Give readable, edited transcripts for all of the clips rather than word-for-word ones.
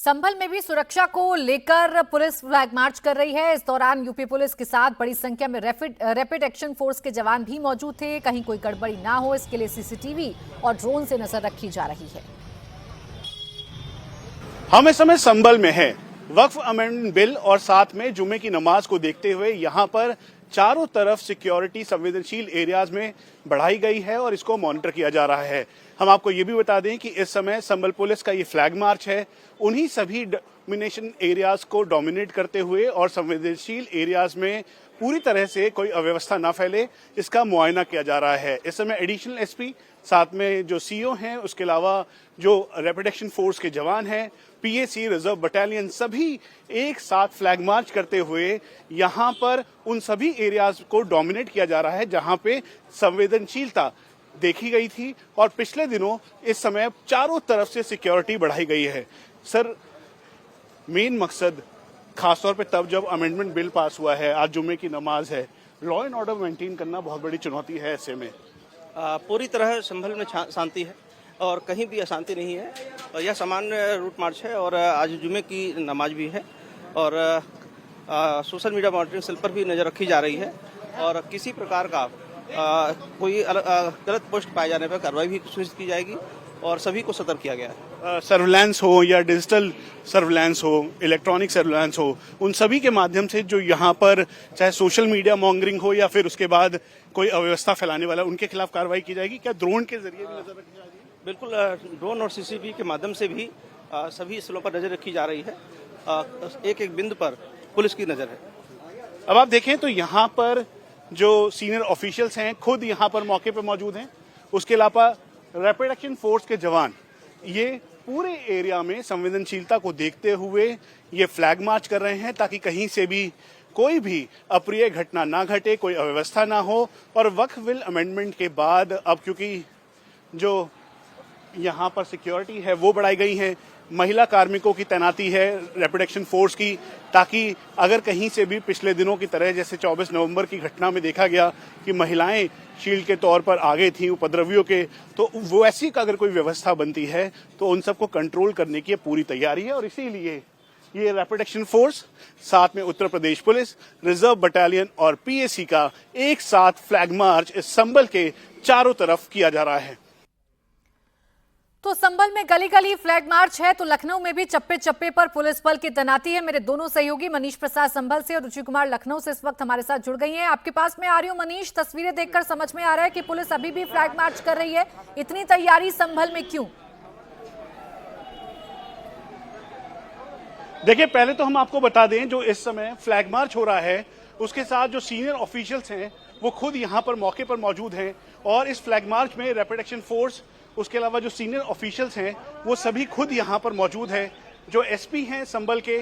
संभल में भी सुरक्षा को लेकर पुलिस फ्लैग मार्च कर रही है। इस दौरान यूपी पुलिस के साथ बड़ी संख्या में रैपिड एक्शन फोर्स के जवान भी मौजूद थे। कहीं कोई गड़बड़ी ना हो, इसके लिए सीसीटीवी और ड्रोन से नजर रखी जा रही है। हम इस समय संभल में हैं। वक्फ अमेंडमेंट बिल और साथ में जुम्मे की नमाज को देखते हुए यहाँ पर चारों तरफ सिक्योरिटी संवेदनशील एरियाज में बढ़ाई गई है और इसको मॉनिटर किया जा रहा है। हम आपको ये भी बता दें कि इस समय संभल पुलिस का ये फ्लैग मार्च है। उन्हीं सभी डोमिनेशन एरियाज को डोमिनेट करते हुए और संवेदनशील एरियाज में पूरी तरह से कोई अव्यवस्था ना फैले, इसका मुआयना किया जा रहा है। इस समय एडिशनल एसपी, साथ में जो सीओ हैं, उसके अलावा जो रैपिड एक्शन फोर्स के जवान हैं, पीएसी, रिजर्व बटालियन, सभी एक साथ फ्लैग मार्च करते हुए यहाँ पर उन सभी एरियाज को डोमिनेट किया जा रहा है जहाँ पे संवेदनशीलता देखी गई थी। और पिछले दिनों इस समय चारों तरफ से सिक्योरिटी बढ़ाई गई है। सर, मेन मकसद खासतौर पे तब जब अमेंडमेंट बिल पास हुआ है, आज जुम्मे की नमाज है, लॉ एंड ऑर्डर मेंटेन करना बहुत बड़ी चुनौती है। ऐसे में पूरी तरह संभल में शांति है और कहीं भी अशांति नहीं है। यह सामान्य रूट मार्च है और आज जुम्मे की नमाज भी है और सोशल मीडिया मॉनिटरिंग सेल पर भी नज़र रखी जा रही है और किसी प्रकार का कोई गलत पोस्ट पाए जाने पर कार्रवाई भी सुनिश्चित की जाएगी और सभी को सतर्क किया गया है। सर्विलांस हो या डिजिटल सर्विलांस हो, इलेक्ट्रॉनिक सर्विलांस हो, उन सभी के माध्यम से जो यहाँ पर चाहे सोशल मीडिया मॉन्गरिंग हो या फिर उसके बाद कोई अव्यवस्था फैलाने वाला, उनके खिलाफ कार्रवाई की जाएगी। क्या ड्रोन के जरिए भी नजर रखी जाएगी? बिल्कुल, ड्रोन और सीसीटीवी के माध्यम से भी सभी स्थलों पर नजर रखी जा रही है। एक एक बिंदु पर पुलिस की नजर है। अब आप देखें तो यहाँ पर जो सीनियर ऑफिशियल्स हैं खुद यहाँ पर मौके पर मौजूद हैं। उसके अलावा रैपिड एक्शन फोर्स के जवान ये पूरे एरिया में संवेदनशीलता को देखते हुए ये फ्लैग मार्च कर रहे हैं ताकि कहीं से भी कोई भी अप्रिय घटना ना घटे, कोई अव्यवस्था ना हो। और वक्फ बिल अमेंडमेंट के बाद अब क्योंकि जो यहाँ पर सिक्योरिटी है वो बढ़ाई गई है, महिला कार्मिकों की तैनाती है रैपिड एक्शन फोर्स की, ताकि अगर कहीं से भी पिछले दिनों की तरह जैसे 24 नवंबर की घटना में देखा गया कि महिलाएं शील्ड के तौर पर आगे थीं उपद्रवियों के, तो वो ऐसी अगर कोई व्यवस्था बनती है तो उन सबको कंट्रोल करने की पूरी तैयारी है। और इसीलिए ये रैपिड एक्शन फोर्स, साथ में Uttar Pradesh police, reserve battalion और पीएसी का एक साथ फ्लैग मार्च इस संभल के चारों तरफ किया जा रहा है। तो संभल में गली गली फ्लैग मार्च है, तो लखनऊ में भी चप्पे चप्पे पर पुलिस बल की तैनाती है। मेरे दोनों सहयोगी मनीष प्रसाद संभल से और रुचि कुमार लखनऊ से इस वक्त हमारे साथ जुड़ गई हैं। आपके पास में आ रही हूं मनीष, तस्वीरें देखकर समझ में आ रहा है कि पुलिस अभी भी फ्लैग मार्च कर रही है। इतनी तैयारी संभल में क्यों? देखिए, पहले तो हम आपको बता दें जो इस समय फ्लैग मार्च हो रहा है उसके साथ जो सीनियर ऑफिशियल्स हैं वो खुद यहाँ पर मौके पर मौजूद हैं। और इस फ्लैग मार्च में रैपिड एक्शन फोर्स, उसके अलावा जो सीनियर ऑफिशियल्स हैं वो सभी खुद यहाँ पर मौजूद हैं। जो एसपी हैं संभल के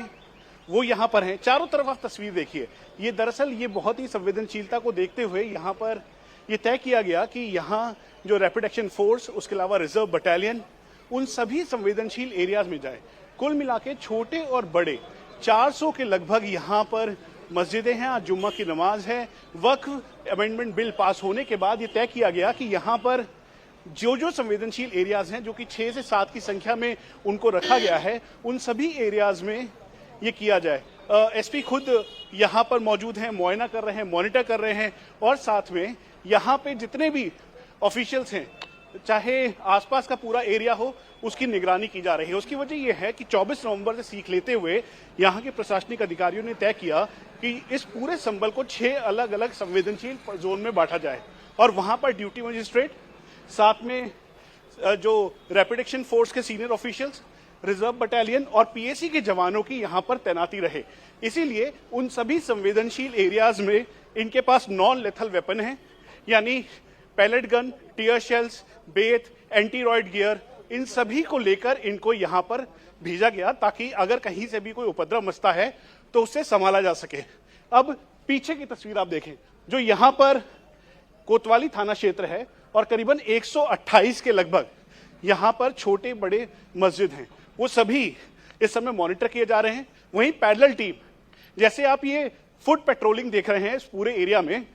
वो यहाँ पर हैं। चारों तरफ आप तस्वीर देखिए। ये दरअसल ये बहुत ही संवेदनशीलता को देखते हुए यहाँ पर ये तय किया गया कि यहाँ जो रैपिड एक्शन फोर्स, उसके अलावा रिजर्व बटालियन, उन सभी संवेदनशील एरियाज में जाए। कुल मिला के छोटे और बड़े 400 के लगभग यहाँ पर मस्जिदें हैं। आज जुम्मा की नमाज है। वक्फ अमेंडमेंट बिल पास होने के बाद ये तय किया गया कि यहाँ पर जो संवेदनशील एरियाज हैं, जो कि 6 से 7 की संख्या में उनको रखा गया है, उन सभी एरियाज में ये किया जाए। एसपी खुद यहाँ पर मौजूद हैं, मुआयना कर रहे हैं, मॉनिटर कर रहे हैं। और साथ में यहाँ पे जितने भी ऑफिशियल्स हैं, चाहे आसपास का पूरा एरिया हो, उसकी निगरानी की जा रही है। उसकी वजह यह है कि 24 नवंबर से सीख लेते हुए यहाँ के प्रशासनिक अधिकारियों ने तय किया कि इस पूरे संभल को 6 अलग अलग संवेदनशील जोन में बांटा जाए और वहां पर ड्यूटी मजिस्ट्रेट, साथ में जो रैपिड एक्शन फोर्स के सीनियर ऑफिशियल्स, रिजर्व बटालियन और पीएसी के जवानों की यहाँ पर तैनाती रहे। इसीलिए उन सभी संवेदनशील एरियाज में इनके पास नॉन लेथल वेपन है, यानी पैलेट गन, टीयर शेल्स, बेत, एंटी रॉयड गियर, इन सभी को लेकर इनको यहाँ पर भेजा गया ताकि अगर कहीं से भी कोई उपद्रव मचता है तो उससे संभाला जा सके। अब पीछे की तस्वीर आप देखें। जो यहाँ पर कोतवाली थाना क्षेत्र है और करीबन 128 के लगभग यहाँ पर छोटे बड़े मस्जिद हैं, वो सभी इस समय मॉनिटर किए जा रहे हैं। वहीं पैरेलल टीम, जैसे आप ये फुट पेट्रोलिंग देख रहे हैं इस पूरे एरिया में,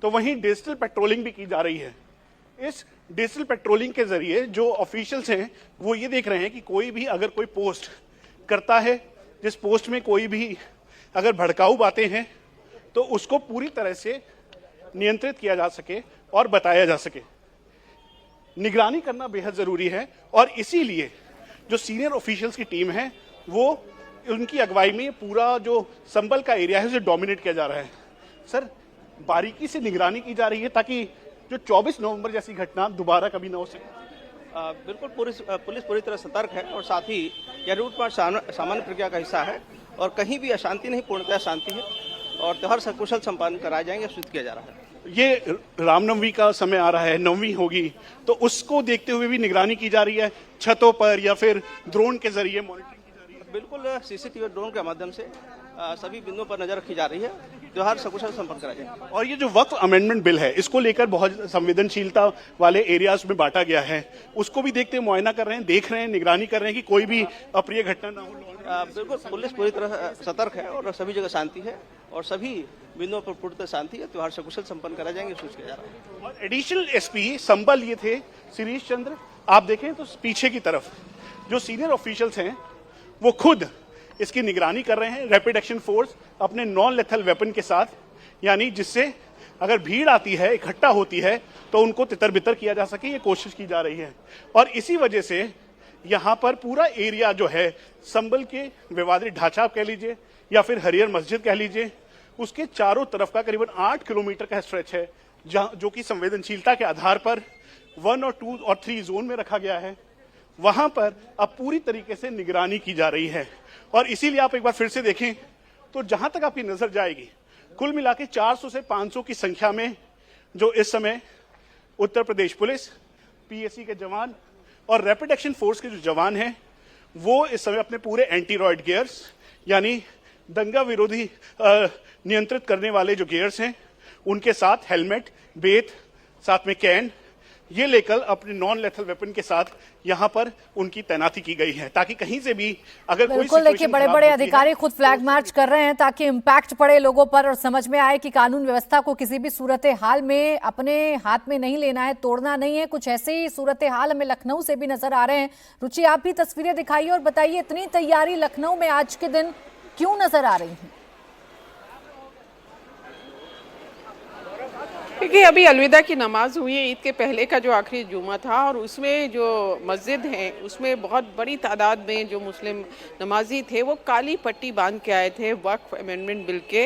तो वहीं डिजिटल पेट्रोलिंग भी की जा रही है। इस डिजिटल पेट्रोलिंग के जरिए जो ऑफिशियल्स हैं वो ये देख रहे हैं कि कोई भी अगर कोई पोस्ट करता है, जिस पोस्ट में कोई भी अगर भड़काऊ बातें हैं तो उसको पूरी तरह से नियंत्रित किया जा सके और बताया जा सके। निगरानी करना बेहद जरूरी है और इसीलिए जो सीनियर ऑफिशियल्स की टीम है वो उनकी अगुवाई में पूरा जो संभल का एरिया है उसे डोमिनेट किया जा रहा है। सर, बारीकी से निगरानी की जा रही है ताकि जो 24 नवंबर जैसी घटना दोबारा कभी ना हो सके। बिल्कुल पुलिस पूरी तरह सतर्क है और साथ ही यह रूट मार्च सामान्य प्रक्रिया का हिस्सा है और कहीं भी अशांति नहीं, पूर्णतः शांति है और त्योहार सकुशल संपन्न कराए जाएंगे, सूचित किया जा रहा है। ये रामनवमी का समय आ रहा है, नवमी होगी, तो उसको देखते हुए भी निगरानी की जा रही है, छतों पर या फिर ड्रोन के जरिए मॉनिटरिंग की जा रही है। बिल्कुल सीसीटीवी ड्रोन के माध्यम से सभी बिंदुओं पर नजर रखी जा रही है, त्योहार सकुशल संपन्न कराया जाएगा। और ये जो वक्फ अमेंडमेंट बिल है इसको लेकर बहुत संवेदनशीलता वाले एरियाज में बांटा गया है, उसको भी देखते मुआयना कर रहे हैं, देख रहे हैं, निगरानी कर रहे हैं कि कोई भी अप्रिय घटना ना हो। बिल्कुल पुलिस पूरी तरह सतर्क है और सभी जगह शांति है और सभी बिंदुओं पर पूरी तरह शांति है, त्योहार सकुशल संपन्न कराए जाएंगे, सूचित किया जा रहा है। और एडिशनल एसपी संबल ये थे शिरीष चंद्र। आप देखें तो पीछे की तरफ जो सीनियर ऑफिशियल्स हैं वो खुद इसकी निगरानी कर रहे हैं, रैपिड एक्शन फोर्स अपने नॉन लेथल वेपन के साथ, यानी जिससे अगर भीड़ आती है, इकट्ठा होती है तो उनको तितर बितर किया जा सके, ये कोशिश की जा रही है। और इसी वजह से यहाँ पर पूरा एरिया जो है संबल के विवादित ढांचा आप कह लीजिए या फिर हरियर मस्जिद कह लीजिए, उसके चारों तरफ का करीबन 8 किलोमीटर का स्ट्रेच है जो कि संवेदनशीलता के आधार पर 1 और 2 और 3 जोन में रखा गया है। वहां पर अब पूरी तरीके से निगरानी की जा रही है और इसीलिए आप एक बार फिर से देखें तो जहां तक आपकी नजर जाएगी कुल मिला के 400 से 500 की संख्या में जो इस समय उत्तर प्रदेश पुलिस, पीएसी के जवान और रैपिड एक्शन फोर्स के जो जवान हैं वो इस समय अपने पूरे एंटी रॉयड गियर्स यानी दंगा विरोधी नियंत्रित करने वाले जो गियर्स हैं उनके साथ हेलमेट, बेत, साथ में कैन ये लेकर अपने नॉन लेथल वेपन के साथ यहाँ पर उनकी तैनाती की गई है ताकि कहीं से भी अगर कोई बिल्कुल, देखिए बड़े बड़े अधिकारी खुद फ्लैग मार्च कर रहे हैं ताकि इम्पैक्ट पड़े लोगों पर और समझ में आए कि कानून व्यवस्था को किसी भी सूरत हाल में अपने हाथ में नहीं लेना है, तोड़ना नहीं है। कुछ ऐसे ही सूरत हाल हमें लखनऊ से भी नजर आ रहे हैं। रुचि, आप भी तस्वीरें दिखाइए और बताइए इतनी तैयारी लखनऊ में आज के दिन क्यों नजर आ रही है? देखिए, अभी अलविदा की नमाज हुई है, ईद के पहले का जो आखिरी जुमा था और उसमें जो मस्जिद है उसमें बहुत बड़ी तादाद में जो मुस्लिम नमाजी थे वो काली पट्टी बांध के आए थे वक्फ अमेंडमेंट बिल के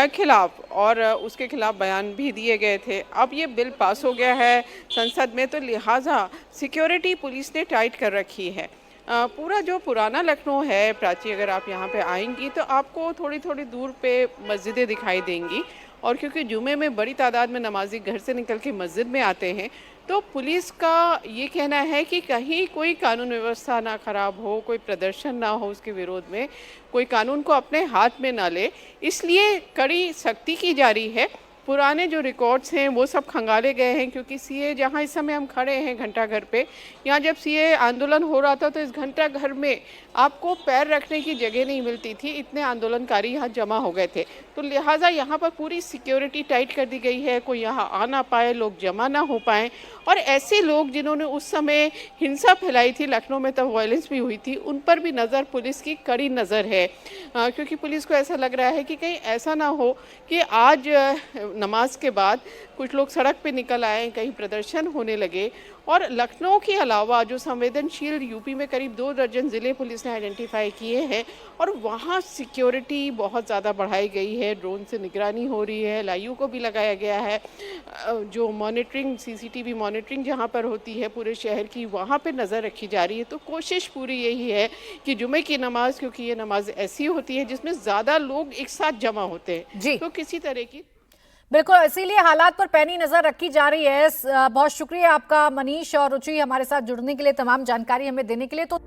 खिलाफ और उसके खिलाफ बयान भी दिए गए थे। अब ये बिल पास हो गया है संसद में तो लिहाजा सिक्योरिटी पुलिस ने टाइट कर रखी है। पूरा जो पुराना लखनऊ है प्राची, अगर आप यहाँ पे आएंगी तो आपको थोड़ी थोड़ी दूर पे मस्जिदें दिखाई देंगी और क्योंकि जुमे में बड़ी तादाद में नमाजी घर से निकल के मस्जिद में आते हैं तो पुलिस का ये कहना है कि कहीं कोई कानून व्यवस्था ना खराब हो, कोई प्रदर्शन ना हो, उसके विरोध में कोई कानून को अपने हाथ में ना ले, इसलिए कड़ी सख्ती की जा रही है। पुराने जो रिकॉर्ड्स हैं वो सब खंगाले गए हैं क्योंकि सीए जहां इस समय हम खड़े हैं घंटा घर पे, यहाँ जब सीए आंदोलन हो रहा था तो इस घंटा घर में आपको पैर रखने की जगह नहीं मिलती थी, इतने आंदोलनकारी यहाँ जमा हो गए थे। तो लिहाजा यहाँ पर पूरी सिक्योरिटी टाइट कर दी गई है, कोई यहाँ आ ना पाए, लोग जमा ना हो पाए। और ऐसे लोग जिन्होंने उस समय हिंसा फैलाई थी लखनऊ में, तब वायलेंस भी हुई थी, उन पर भी नज़र पुलिस की कड़ी नज़र है क्योंकि पुलिस को ऐसा लग रहा है कि कहीं ऐसा ना हो कि आज नमाज के बाद कुछ लोग सड़क पे निकल आए, कहीं प्रदर्शन होने लगे। और लखनऊ के अलावा जो संवेदनशील यूपी में करीब 2 दर्जन ज़िले पुलिस ने आइडेंटिफाई किए हैं और वहाँ सिक्योरिटी बहुत ज़्यादा बढ़ाई गई है, ड्रोन से निगरानी हो रही है, लाइव को भी लगाया गया है। जो मॉनिटरिंग सीसीटीवी मॉनिटरिंग जहाँ पर होती है पूरे शहर की, वहाँ पे नज़र रखी जा रही है। तो कोशिश पूरी यही है कि जुमे की नमाज, क्योंकि ये नमाज ऐसी होती है जिसमें ज़्यादा लोग एक साथ जमा होते हैं, तो किसी तरह की बिल्कुल, इसीलिए हालात पर पैनी नजर रखी जा रही है। बहुत शुक्रिया आपका मनीष और रुचि हमारे साथ जुड़ने के लिए, तमाम जानकारी हमें देने के लिए। तो